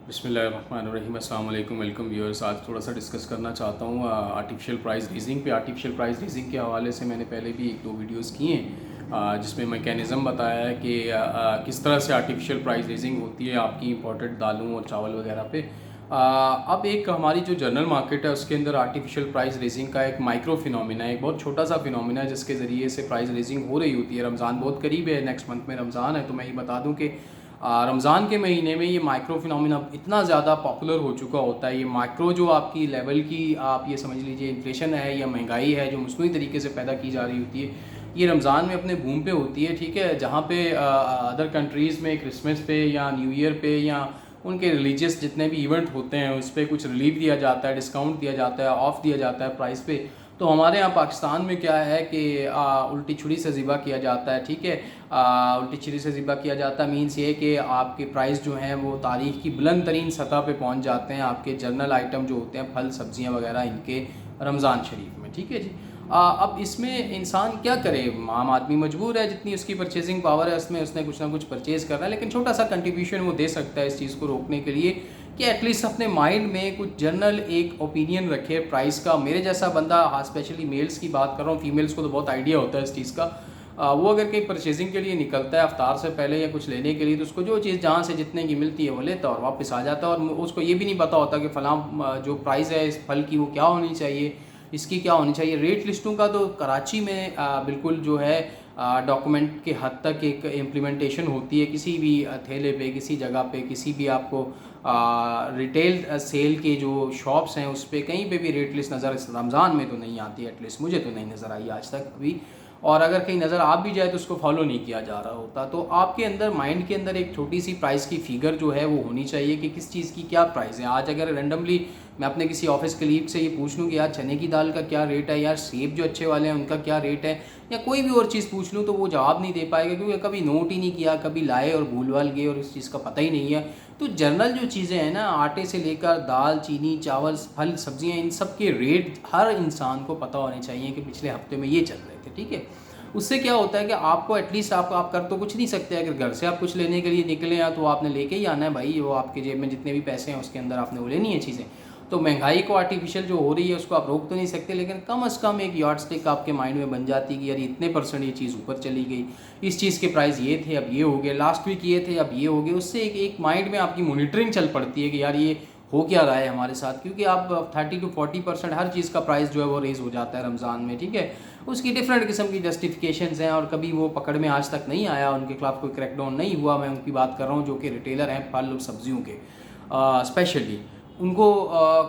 बिस्मिल्लाहिर्रहमानिर्रहीम, अस्सलाम वालेकुम, वेलकम व्यूअर्स। आज थोड़ा सा डिस्कस करना चाहता हूँ आर्टिफिशियल प्राइस रेजिंग पे। आर्टिफिशियल प्राइस रेजिंग के हवाले से मैंने पहले भी 1-2 वीडियोस किए हैं जिसमें मैकेनिज़्म बताया है कि किस तरह से आर्टिफिशियल प्राइस रेजिंग होती है आपकी इंपोर्टेड दालों और चावल वगैरह पे। अब एक हमारी जो जनरल मार्केट है उसके अंदर आर्टिफिशियल प्राइस रेजिंग का एक माइक्रो फिनोमिना है, एक बहुत छोटा सा फिनोमिना है जिसके ज़रिए से प्राइस रेजिंग हो रही होती है। रमज़ान बहुत करीब है, नेक्स्ट मंथ में रमज़ान है, तो मैं ये बता दूँ कि रमज़ान के महीने में ये माइक्रो फिनोमिना इतना ज़्यादा पॉपुलर हो चुका होता है। ये माइक्रो जो आपकी लेवल की आप ये समझ लीजिए इन्फ्लेशन है या महंगाई है जो मसनूई तरीके से पैदा की जा रही होती है, ये रमज़ान में अपने बूम पे होती है। ठीक है, जहाँ पे अदर कंट्रीज़ में क्रिसमस पे या न्यू ईयर पे या उनके रिलीजियस जितने भी इवेंट होते हैं उस पर कुछ रिलीफ दिया जाता है, डिस्काउंट दिया जाता है, ऑफ़ दिया जाता है प्राइस पे। तो हमारे यहाँ पाकिस्तान में क्या है कि उल्टी छुरी से ज़िबा किया जाता है। ठीक है, उल्टी छुरी से ज़िबा किया जाता है मीन्स ये कि आपके प्राइस जो हैं वो तारीख़ की बुलंद तरीन सतह पे पहुँच जाते हैं। आपके जनरल आइटम जो होते हैं, फल सब्ज़ियाँ वगैरह, इनके रमज़ान शरीफ में। ठीक है जी। अब इसमें इंसान क्या करे, आम आदमी मजबूर है, जितनी उसकी परचेजिंग पावर है उसमें उसने कुछ ना कुछ परचेज़ करना है, लेकिन छोटा सा कंट्रीब्यूशन वो दे सकता है इस चीज़ को रोकने के लिए कि एटलीस्ट अपने माइंड में कुछ जनरल एक ओपिनियन रखे प्राइस का। मेरे जैसा बंदा, हाँ स्पेशली मेल्स की बात कर रहा हूँ, फीमेल्स को तो बहुत आइडिया होता है इस चीज़ का। वो अगर कहीं परचेजिंग के लिए निकलता है अफ्तार से पहले या कुछ लेने के लिए, तो उसको जो चीज़ जहाँ से जितने की मिलती है वो लेता है और वापस आ जाता है, और उसको ये भी नहीं पता होता कि फ़लाँ जो प्राइस है इस फल की वो क्या होनी चाहिए, इसकी क्या होनी चाहिए। रेट लिस्टों का तो कराची में बिल्कुल जो है डॉक्यूमेंट के हद तक एक इम्प्लीमेंटेशन होती है। किसी भी ठेले पे, किसी जगह पे, किसी भी आपको रिटेल सेल के जो शॉप्स हैं उस पर कहीं पे भी रेट लिस्ट नज़र रमज़ान में तो नहीं आती, एटलीस्ट मुझे तो नहीं नज़र आई आज तक अभी। और अगर कहीं नज़र आ भी जाए तो उसको फॉलो नहीं किया जा रहा होता। तो आपके अंदर माइंड के अंदर एक छोटी सी प्राइस की फ़िगर जो है वो होनी चाहिए कि किस चीज़ की क्या प्राइस है। आज अगर रेंडमली मैं अपने किसी ऑफिस कलीग से ये पूछ लूँ कि यार चने की दाल का क्या रेट है, यार सेब जो अच्छे वाले हैं उनका क्या रेट है, या कोई भी और चीज़ पूछ लूँ, तो वो जवाब नहीं दे पाएगा क्योंकि कभी नोट ही नहीं किया, कभी लाए और भूल भाल गए और इस चीज़ का पता ही नहीं है। तो जनरल जो चीज़ें हैं ना, आटे से लेकर दाल, चीनी, चावल, फल, सब्जियाँ, इन सब के रेट हर इंसान को पता होने चाहिए कि पिछले हफ्ते में ये चल रहे थे। ठीक है, उससे क्या होता है कि आपको एटलीस्ट आप कर तो कुछ नहीं सकते। अगर घर से आप कुछ लेने के लिए निकले हैं तो आपने लेके ही आना है भाई, वो आपके जेब में जितने भी पैसे हैं उसके अंदर आपने वो लेनी है चीज़ें। तो महंगाई को आर्टिफिशियल जो हो रही है उसको आप रोक तो नहीं सकते, लेकिन कम से कम एक यार्डस्टिक आपके माइंड में बन जाती है कि यार इतने % ये चीज़ ऊपर चली गई, इस चीज़ के प्राइस ये थे अब ये हो गए, लास्ट वीक ये थे अब ये हो गए। उससे एक माइंड में आपकी मॉनिटरिंग चल पड़ती है कि यार ये हो क्या रहा है हमारे साथ, क्योंकि आप 30 to 40% हर चीज़ का प्राइस जो है वो रेज़ हो जाता है रमज़ान में। ठीक है, उसकी डिफरेंट किस्म की जस्टिफिकेशंस हैं और कभी वो पकड़ में आज तक नहीं आया, उनके खिलाफ कोई क्रैकडाउन नहीं हुआ। मैं उनकी बात कर रहा हूँ जो कि रिटेलर हैं फल और सब्जियों के, स्पेशली उनको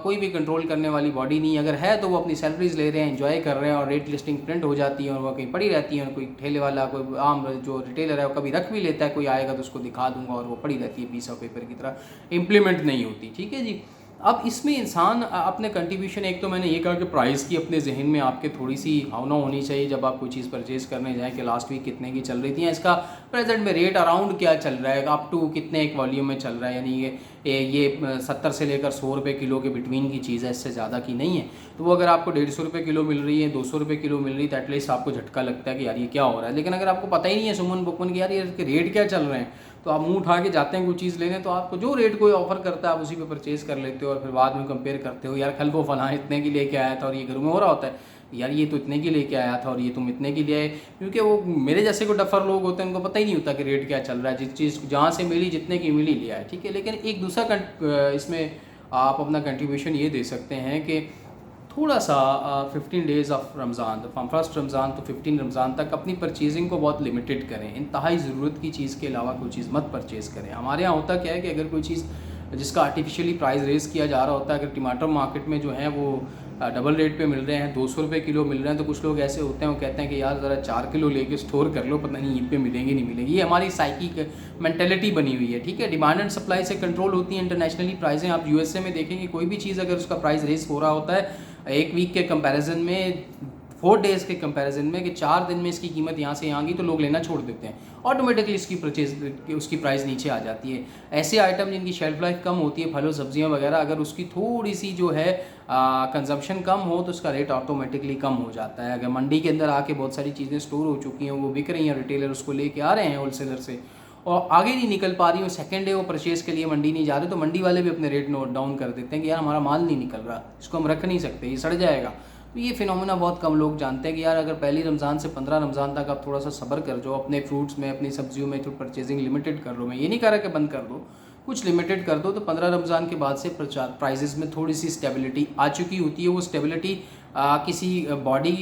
कोई भी कंट्रोल करने वाली बॉडी नहीं। अगर है तो वो अपनी सैलरीज ले रहे हैं, एंजॉय कर रहे हैं, और रेट लिस्टिंग प्रिंट हो जाती है और वो कहीं पड़ी रहती है। और कोई ठेले वाला, कोई आम जो रिटेलर है वो कभी रख भी लेता है, कोई आएगा तो उसको दिखा दूंगा, और वो पड़ी रहती है पीस ऑफ पेपर की तरह, इम्प्लीमेंट नहीं होती। ठीक है जी। अब इसमें इंसान अपने कंट्रीब्यूशन, एक तो मैंने ये कहा कि प्राइस की अपने जहन में आपके थोड़ी सी भावना होनी चाहिए जब आप कोई चीज़ परचेज़ करने जाएं कि लास्ट वीक कितने की चल रही थी, इसका प्रेजेंट में रेट अराउंड क्या चल रहा है, अप टू कितने एक वॉल्यूम में चल रहा है। यानी ये 70 से लेकर 100 रुपये किलो के बिटवीन की चीज़ है, इससे ज़्यादा की नहीं है। तो वो अगर आपको 150 रुपये किलो मिल रही है, 200 रुपये किलो मिल रही है, तो एटलीस्ट आपको झटका लगता है कि यार ये क्या हो रहा है। लेकिन अगर आपको पता ही नहीं है सुमन बुकमन कि यार ये रेट क्या चल रहे हैं, तो आप मुंह उठा के जाते हैं कोई चीज़ लेने, तो आपको जो रेट कोई ऑफर करता है आप उसी पे परचेज़ कर लेते हो, और फिर बाद में कंपेयर करते हो, यार कल वो फलां इतने की लेके आया था और ये घरों में हो रहा होता है, यार ये तो इतने की लेके आया था और ये तुम इतने की ले आए। क्योंकि वो मेरे जैसे को डफर लोग होते हैं, उनको पता ही नहीं होता कि रेट क्या चल रहा है, जिस चीज़ जहाँ से मिली जितने की मिली लिया है। ठीक है, लेकिन एक दूसरा इसमें आप अपना कंट्रीब्यूशन ये दे सकते हैं कि थोड़ा सा 15 days of Ramzan, from first Ramzan तो 15 रमज़ान तक अपनी परचेजिंग को बहुत लिमिटेड करें। इंतहाई ज़रूरत की चीज़ के अलावा कोई चीज़ मत परचेज़ करें। हमारे यहाँ होता क्या है कि अगर कोई चीज़ जिसका आर्टिफिशियली प्राइस रेज़ किया जा रहा होता है, अगर टमाटर मार्केट में जो है वो डबल रेट पे मिल रहे हैं, 200 रुपये किलो मिल रहे हैं, तो कुछ लोग ऐसे होते हैं वो कहते हैं कि यार ज़रा 4 किलो लेके स्टोर कर लो, पता नहीं इन पे मिलेंगे नहीं मिलेंगे। ये हमारी साइकी मेंटेलिटी बनी हुई है। ठीक है, डिमांड एंड सप्लाई से कंट्रोल होती है इंटरनेशनली प्राइसें। आप यूएसए में देखेंगे कोई भी चीज़ अगर उसका प्राइस रेस हो रहा होता है एक वीक के कंपैरिजन में, 4 डेज़ के कंपैरिजन में, कि 4 दिन में इसकी कीमत यहाँ से यहाँ की, तो लोग लेना छोड़ देते हैं, ऑटोमेटिकली इसकी उसकी प्राइस नीचे आ जाती है। ऐसे आइटम जिनकी शेल्फ लाइफ कम होती है, फलों सब्जियाँ वगैरह, अगर उसकी थोड़ी सी जो है कंजम्पशन कम हो तो उसका रेट ऑटोमेटिकली कम हो जाता है। अगर मंडी के अंदर आके बहुत सारी चीज़ें स्टोर हो चुकी हैं, वो बिक रही हैं, रिटेलर उसको लेके आ रहे हैं होलसेलर से, और आगे नहीं निकल पा रही हो, सेकेंड डे वो परचेज़ के लिए मंडी नहीं जा रहे, तो मंडी वाले भी अपने रेट नोट डाउन कर देते हैं कि यार हमारा माल नहीं निकल रहा, इसको हम रख नहीं सकते, ये सड़ जाएगा। तो ये फिनोमेना बहुत कम लोग जानते हैं कि यार अगर पहली रमज़ान से 15 रमज़ान तक आप थोड़ा सा सब्र कर जाओ, अपने फ्रूट्स में, अपनी सब्जियों में थोड़ी परचेजिंग लिमिटेड कर लो। मैं ये नहीं कह रहा कि बंद कर दो, कुछ लिमिटेड कर दो, तो 15 रमज़ान के बाद से प्राइजेस में थोड़ी सी स्टेबिलिटी आ चुकी होती है। वो स्टेबिलिटी किसी बॉडी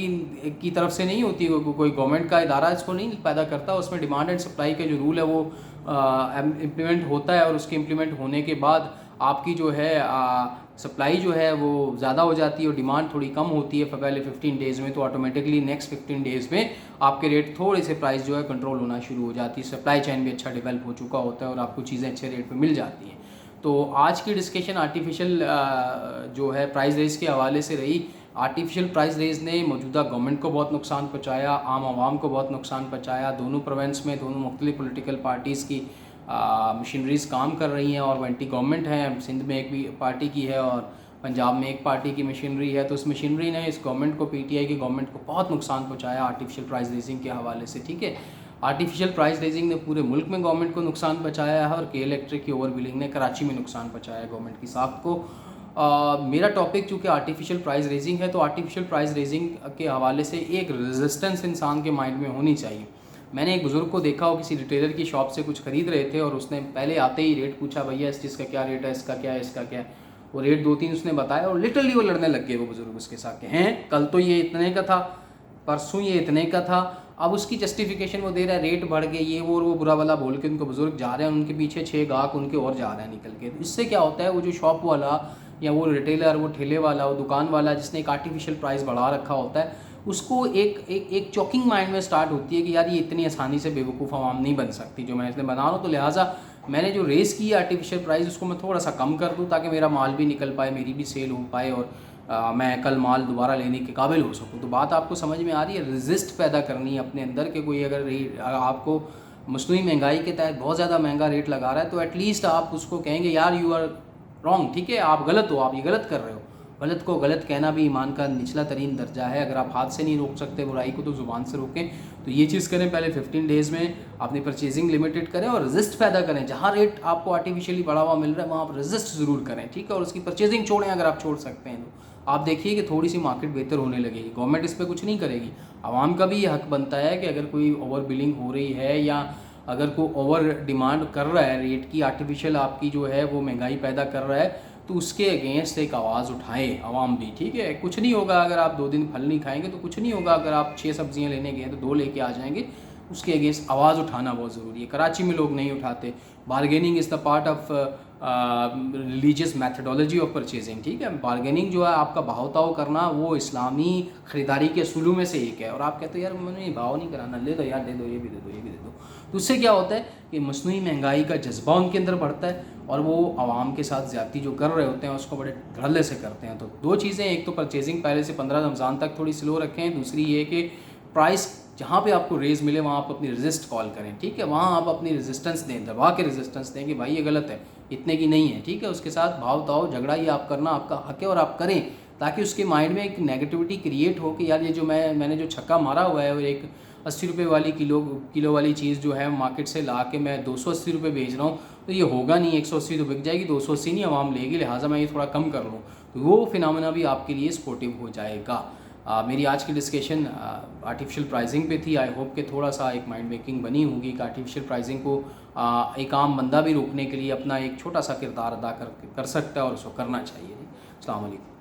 की तरफ से नहीं होती, कोई गवर्नमेंट का इदारा इसको नहीं पैदा करता, उसमें डिमांड एंड सप्लाई का जो रूल है वो इम्प्लीमेंट होता है, और उसके इम्प्लीमेंट होने के बाद आपकी जो है सप्लाई जो है वो ज़्यादा हो जाती है और डिमांड थोड़ी कम होती है पहले 15 डेज़ में, तो ऑटोमेटिकली नेक्स्ट 15 डेज़ में आपके रेट थोड़े से प्राइस जो है कंट्रोल होना शुरू हो जाती है। सप्लाई चेन भी अच्छा डेवलप हो चुका होता है और आपको चीज़ें अच्छे रेट पे मिल जाती हैं। तो आज की डिस्कशन आर्टिफिशियल जो है प्राइस रेस के हवाले से रही। आर्टिफिशियल प्राइस रेस ने मौजूदा गवर्नमेंट को बहुत नुकसान पहुँचाया, आम आवाम को बहुत नुकसान पहुँचाया। दोनों प्रोविंस में दोनों मुख्तलिफ पोलिटिकल पार्टीज़ की मशीनरीज काम कर रही हैं और एंटी गवर्नमेंट हैं। सिंध में एक भी पार्टी की है और पंजाब में एक पार्टी की मशीनरी है। तो इस मशीनरी ने इस गवर्नमेंट को, पीटीआई की गवर्नमेंट को बहुत नुकसान पहुंचाया आर्टिफिशियल प्राइस रेजिंग के हवाले से। ठीक है, आर्टिफिशियल प्राइस रेजिंग ने पूरे मुल्क में गवर्नमेंट को नुकसान पहुंचाया है और के इलेक्ट्रिक की ओवर बिलिंग ने कराची में नुकसान पहुंचाया है गवर्नमेंट की साख को। मेरा टॉपिक चूँकि आर्टिफिशियल प्राइस रेजिंग है, तो आर्टिफिशियल प्राइस रेजिंग के हवाले से एक रेजिस्टेंस इंसान के माइंड में होनी चाहिए। मैंने एक बुज़ुर्ग को देखा हो, किसी रिटेलर की शॉप से कुछ खरीद रहे थे और उसने पहले आते ही रेट पूछा, भैया इस चीज़ का क्या रेट है, इसका क्या है, इसका क्या है। वो रेट 2-3 उसने बताया और लिटरली वो लड़ने लग गए वो बुज़ुर्ग उसके साथ, हैं कल तो ये इतने का था, परसों ये इतने का था। अब उसकी जस्टिफिकेशन वो दे रहा है, रेट बढ़ गए, ये वो बुरा वाला बोल के उनको बुज़ुर्ग जा रहे हैं, उनके पीछे 6 गाहक उनके और जा रहे हैं निकल के। तो इससे क्या होता है, वो जो शॉप वाला या वो रिटेलर, वो ठेले वाला, वो दुकान वाला जिसने एक आर्टिफिशियल प्राइस बढ़ा रखा होता है, उसको एक चॉकिंग माइंड में स्टार्ट होती है कि यार ये इतनी आसानी से बेवकूफ़ आवाम नहीं बन सकती जो मैं इसलिए बना रहा हूँ। तो लिहाजा मैंने जो रेस की है आर्टिफिशियल प्राइस, उसको मैं थोड़ा सा कम कर दूँ ताकि मेरा माल भी निकल पाए, मेरी भी सेल हो पाए और मैं कल माल दोबारा लेने के काबिल हो सकूँ। तो बात आपको समझ में आ रही है, रेजिस्ट पैदा करनी है अपने अंदर के। कोई अगर आपको मसनूई महंगाई के तहत बहुत ज़्यादा महंगा रेट लगा रहा है, तो एटलीस्ट आप उसको कहेंगे यार यू आर रॉन्ग, ठीक है, आप गलत हो, आप ये गलत कर रहे हो। गलत को गलत कहना भी ईमान का निचला तरीन दर्जा है। अगर आप हाथ से नहीं रोक सकते बुराई को, तो ज़ुबान से रोकें। तो ये चीज़ करें, पहले 15 डेज़ में अपनी परचेजिंग लिमिटेड करें और रेजिस्ट पैदा करें। जहाँ रेट आपको आर्टिफिशियली बढ़ा हुआ मिल रहा है वहाँ आप रेजिस्ट ज़रूर करें, ठीक है, और उसकी परचेजिंग छोड़ें अगर आप छोड़ सकते हैं तो। आप देखिए कि थोड़ी सी मार्केट बेहतर होने लगेगी। गवर्नमेंट इस पर कुछ नहीं करेगी, आवाम का भी ये हक बनता है कि अगर कोई ओवर बिलिंग हो रही है या अगर कोई ओवर डिमांड कर रहा है रेट की, आर्टिफिशियल आपकी जो है वो महंगाई पैदा कर रहा है, तो उसके अगेंस्ट एक आवाज़ उठाए आवाम भी, ठीक है। कुछ नहीं होगा अगर आप 2 दिन फल नहीं खाएंगे, तो कुछ नहीं होगा अगर आप 6 सब्जियां लेने गए तो 2 लेके आ जाएंगे। उसके अगेंस्ट आवाज़ उठाना बहुत ज़रूरी है। कराची में लोग नहीं उठाते। Bargaining is the part of religious methodology of purchasing, ठीक है। बारगेनिंग जो है आपका भाव ताव करना, वो इस्लामी ख़रीदारी के असूलों में से एक है। और आप कहते हो यार मैंने भाव नहीं कराना, ले दो यार, दे दो, ये भी दे दो, ये भी दे दो। तो उससे क्या होता है कि मसनूई महंगाई का जज्बा उनके अंदर बढ़ता है और वो आवाम के साथ ज़्यादती जो कर रहे होते हैं उसको बड़े धड़ल्ले से करते हैं। तो 2 चीज़ें, एक तो परचेजिंग पहले से 15 रमज़ान तक थोड़ी स्लो रखें, दूसरी ये कि प्राइस जहाँ पे आपको रेज़ मिले वहाँ आप अपनी रेजिस्ट कॉल करें, ठीक है। वहाँ आप अपनी रेजिस्टेंस दें, दबा के रेजिस्टेंस दें कि भाई ये गलत है, इतने की नहीं है, ठीक है। उसके साथ भाव ताव झगड़ा ये आप करना आपका हक है और आप करें, ताकि उसके माइंड में एक नेगेटिविटी क्रिएट हो कि यार ये जो मैंने जो छक्का मारा हुआ है और एक 80 रुपये वाली किलो वाली चीज़ जो है मार्केट से ला के मैं 280 रुपये बेच रहा हूँ, तो ये होगा नहीं, 180 तो बिक जाएगी, 280 नहीं आवाम लेगी, लिहाजा मैं ये थोड़ा कम कर लूँ। तो वो फिनोमेना भी आपके लिए सपोर्टिव हो जाएगा। मेरी आज की डिस्कशन आर्टिफिशियल प्राइसिंग पे थी। आई होप कि थोड़ा सा एक माइंड मेकिंग बनी होगी कि आर्टिफिशियल प्राइसिंग को एक आम बंदा भी रोकने के लिए अपना एक छोटा सा किरदार अदा कर सकता है और उसको करना चाहिए। अस्सलाम वालेकुम।